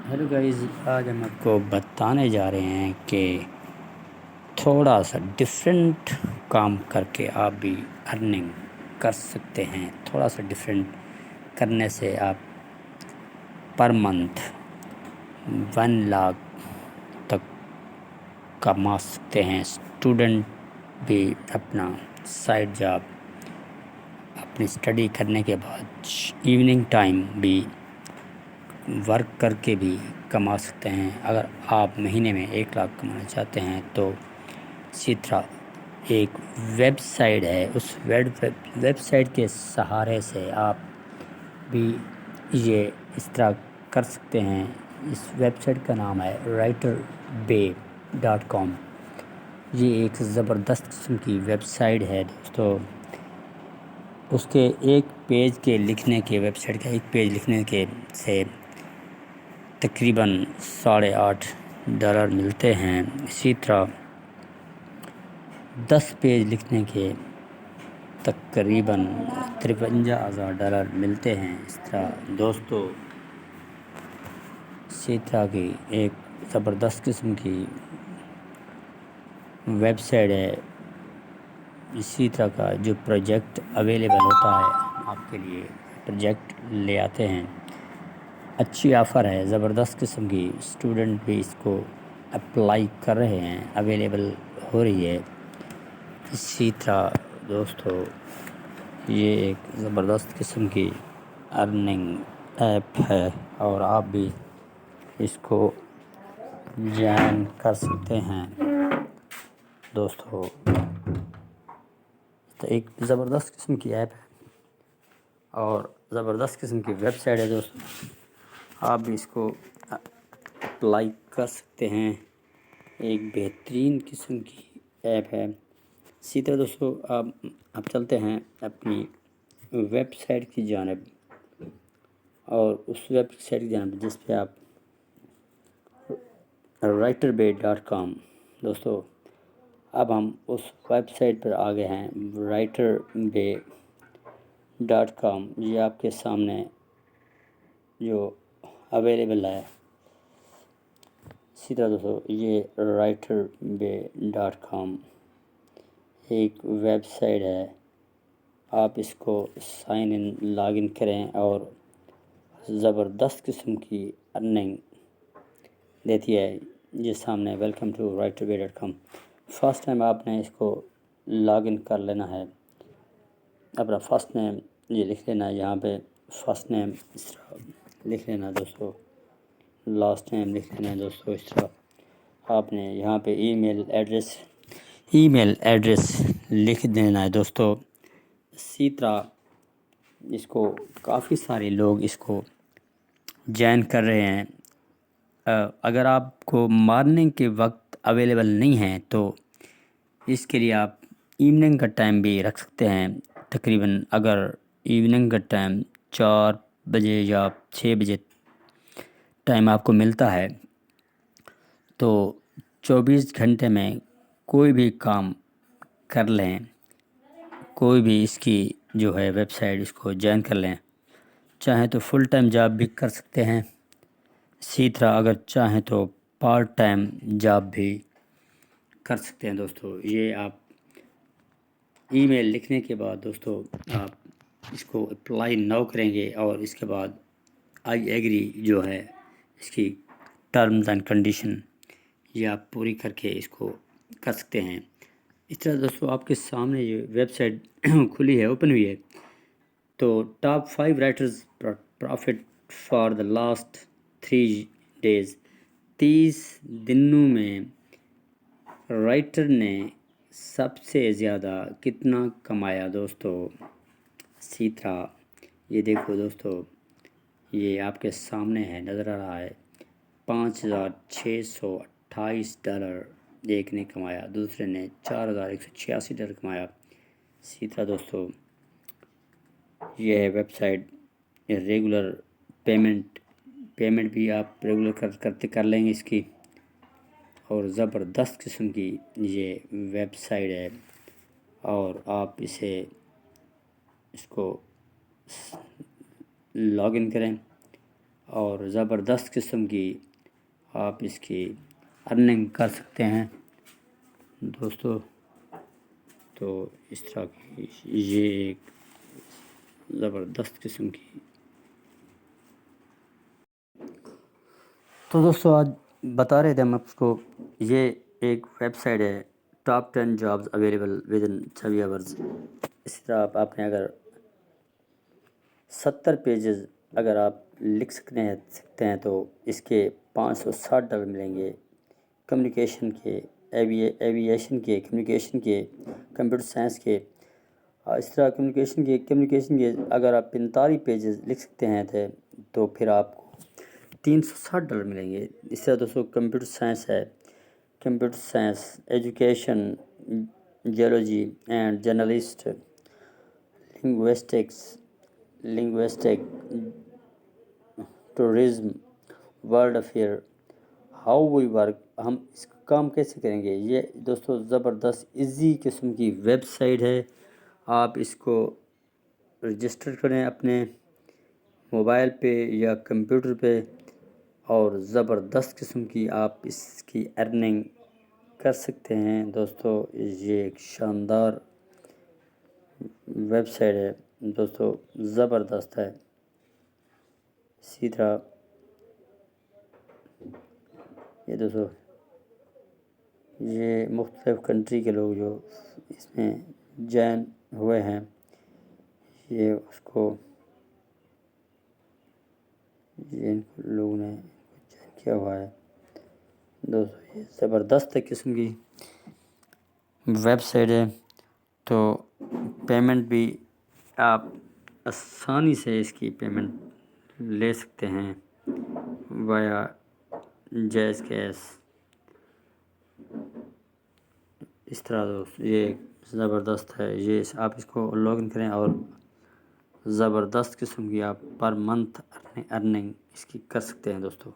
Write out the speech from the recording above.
Hello guys, آج ہم آپ کو بتانے جا رہے ہیں کہ تھوڑا سا ڈفرینٹ کام کر کے آپ بھی ارننگ کر سکتے ہیں۔ تھوڑا سا ڈفرینٹ کرنے سے آپ پر منتھ 1 لاکھ تک کما سکتے ہیں۔ اسٹوڈنٹ بھی اپنا سائڈ جاب اپنی اسٹڈی کرنے کے بعد ایوننگ ٹائم بھی ورک کر کے بھی کما سکتے ہیں۔ اگر آپ مہینے میں 1 لاکھ کمانا چاہتے ہیں تو اسی طرح ایک ویب سائٹ ہے، اس ویب سائٹ کے سہارے سے آپ بھی یہ اس طرح کر سکتے ہیں۔ اس ویب سائٹ کا نام ہے writerbay.com۔ یہ ایک زبردست قسم کی ویب سائٹ ہے دوستو۔ اس کے ایک پیج کے لکھنے کے ویب سائٹ کا ایک پیج لکھنے کے سے تقریباً $8.5 ملتے ہیں۔ اسی طرح 10 پیج لکھنے کے تقریباً $53,000 ملتے ہیں۔ اس طرح دوستو اسی طرح کی ایک زبردست قسم کی ویب سائٹ ہے۔ اسی طرح کا جو پروجیکٹ اویلیبل ہوتا ہے آپ کے لیے پروجیکٹ لے آتے ہیں۔ اچھی آفر ہے، زبردست قسم کی، اسٹوڈنٹ بھی اس کو اپلائی کر رہے ہیں، اویلیبل ہو رہی ہے۔ اسی طرح دوستو یہ ایک زبردست قسم کی ارننگ ایپ ہے اور آپ بھی اس کو جوائن کر سکتے ہیں دوستو۔ تو ایک زبردست قسم کی ایپ ہے اور زبردست قسم کی ویب سائٹ ہے دوستو، آپ بھی اس کو اپلائی کر سکتے ہیں۔ ایک بہترین قسم کی ایپ ہے۔ اسی طرح دوستو آپ چلتے ہیں اپنی ویب سائٹ کی جانب، اور اس ویب سائٹ کی جانب جس پہ آپ writerbay.com دوستو، اب ہم اس ویب سائٹ پر آ گئے ہیں writerbay.com۔ یہ آپ کے سامنے جو اویلیبل ہے، اسی طرح دوستو یہ writerbay.com ایک ویب سائٹ ہے۔ آپ اس کو سائن ان لاگ ان کریں اور زبردست قسم کی ارننگ دیتی ہے۔ یہ سامنے welcome to writerbay.com۔ First time آپ نے اس کو لاگ ان کر لینا ہے، اپنا فرسٹ نیم یہ لکھ لینا ہے، یہاں پہ فرسٹ نیم اس طرح لکھ لینا دوستو، لاسٹ نیم لکھ لینا ہے دوستو۔ اس طرح آپ نے یہاں پہ ای میل ایڈریس لکھ دینا ہے دوستو۔ اسی طرح اس کو کافی سارے لوگ اس کو جوائن کر رہے ہیں۔ اگر آپ کو مارننگ کے وقت اویلیبل نہیں ہیں تو اس کے لیے آپ ایوننگ کا ٹائم بھی رکھ سکتے ہیں۔ تقریباً اگر ایوننگ کا ٹائم 4 بجے یا 6 بجے ٹائم آپ کو ملتا ہے تو 24 گھنٹے میں کوئی بھی کام کر لیں، کوئی بھی اس کی جو ہے ویب سائٹ اس کو جوائن کر لیں۔ چاہیں تو فل ٹائم جاب بھی کر سکتے ہیں، اسی طرح اگر چاہیں تو پارٹ ٹائم جاب بھی کر سکتے ہیں دوستو۔ یہ آپ ای میل لکھنے کے بعد دوستو آپ اس کو اپلائی ناؤ کریں گے اور اس کے بعد آئی ایگری جو ہے اس کی ٹرمز اینڈ کنڈیشن یہ آپ پوری کر کے اس کو کر سکتے ہیں۔ اس طرح دوستو آپ کے سامنے یہ ویب سائٹ کھلی ہے، اوپن ہوئی ہے۔ تو top 5 writers profit for the last 3 days، 30 دنوں میں رائٹر نے سب سے زیادہ کتنا کمایا دوستو۔ اسی طرح یہ دیکھو دوستو، یہ آپ کے سامنے ہے، نظر آ رہا ہے، $5,628 ایک نے کمایا، دوسرے نے $4,186 کمایا۔ اسی طرح دوستو یہ ہے ویب سائٹ، ریگولر پیمنٹ بھی آپ ریگولر کر لیں گے اس کی، اور زبردست قسم کی یہ ویب سائٹ ہے اور آپ اس کو لاگ ان کریں اور زبردست قسم کی آپ اس کی ارننگ کر سکتے ہیں دوستو۔ تو اس طرح کی یہ ایک زبردست قسم کی، تو دوستو آج بتا رہے تھے ہم آپ کو، یہ ایک ویب سائٹ ہے top 10 jobs available with in 7 hours. اسی طرح آپ نے اگر 70 پیجز اگر آپ لکھ سکتے ہیں تو اس کے $560 ملیں گے، کمیونیکیشن کے، ایوییشن کے، کمیونیکیشن کے، کمپیوٹر سائنس کے۔ اس طرح کمیونیکیشن کے اگر آپ 45 پیجز لکھ سکتے ہیں تو پھر آپ کو $360 ملیں گے۔ اس طرح دوستوں کمپیوٹر سائنس ہے، computer science, education, geology and journalist, linguistic, tourism, world affair, how we work, ہم اس کا کام کیسے کریں گے۔ یہ دوستو زبردست ایزی قسم کی ویب سائٹ ہے، آپ اس کو رجسٹر کریں اپنے موبائل پہ یا کمپیوٹر پہ، اور زبردست قسم کی آپ اس کی ارننگ کر سکتے ہیں دوستو۔ یہ ایک شاندار ویب سائٹ ہے دوستو، زبردست ہے۔ اسی طرح یہ دوستو یہ مختلف کنٹری کے لوگ جو اس میں جوائن ہوئے ہیں، یہ اس کو ان لوگوں نے جوائن کیا ہوا ہے دوستو۔ یہ زبردست قسم کی ویب سائٹ ہے، تو پیمنٹ بھی آپ آسانی سے اس کی پیمنٹ لے سکتے ہیں وایا جیز کیش۔ اس طرح دوست یہ زبردست ہے، یہ آپ اس کو لاگ ان کریں اور زبردست قسم کی آپ پر منتھ ارننگ اس کی کر سکتے ہیں دوستو۔